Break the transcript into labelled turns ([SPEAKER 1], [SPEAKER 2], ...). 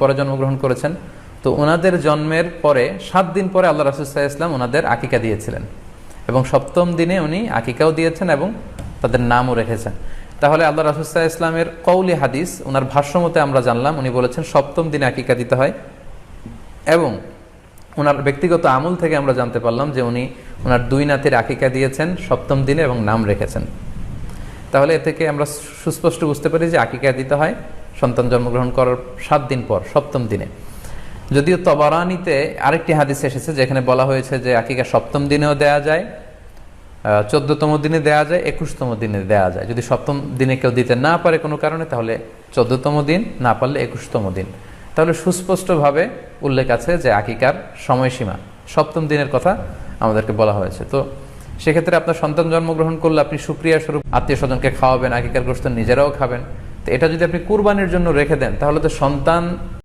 [SPEAKER 1] পরে জন্মগ্রহণ করেছেন। তো ওনাদের জন্মের পরে 7 দিন পরে আল্লাহ রাসূল সাল্লাল্লাহু আলাইহি ওয়াসাল্লাম ওনাদের আকিকা দিয়েছিলেন এবং 7ম দিনে উনি আকিকাও দিয়েছেন এবং তাদের নামও রেখেছেন। তাহলে আল্লাহ রাসূল সাল্লাল্লাহু আলাইহি ওয়াসাল্লামের কওলি হাদিস, ওনার ভাষ্যমতে আমরা জানলাম উনি বলেছেন 7ম দিনে আকিকা দিতে হয়, এবং ওনার ব্যক্তিগত আমল থেকে আমরা জানতে পারলাম যে উনি ওনার 2 নাতির আকিকা দিয়েছেন 7ম দিনে এবং নাম রেখেছেন। তাহলে এ থেকে আমরা সুস্পষ্ট বুঝতে পারি যে আকিকা দিতে হয় সন্তান জন্মগ্রহণ করার 7 দিন পর, 7ম দিনে। যদিও তবারানিতে আরেকটি হাদিস এসেছে যেখানে বলা হয়েছে যে আকিকা 7ম দিনেও দেয়া যায়, 14তম দিনে দেয়া যায়, 21তম দিনে দেয়া যায়। যদি 7ম দিনে কেউ দিতে না পারে কোনো কারণে তাহলে 14তম দিন, না পারলে 21তম দিন। তাহলে সুস্পষ্টভাবে উল্লেখ আছে যে আকিকার সময়সীমা 7ম দিনের কথা আমাদেরকে বলা হয়েছে। তো সেক্ষেত্রে আপনার সন্তান জন্মগ্রহণ করলে আপনি শুকরিয়া স্বরূপ আত্মীয় স্বজনকে খাওয়াবেন, আকিকার গোশত নিজেরাও খাবেন। তো এটা যদি আপনি কুরবানির জন্য রেখে দেন তাহলে তো সন্তান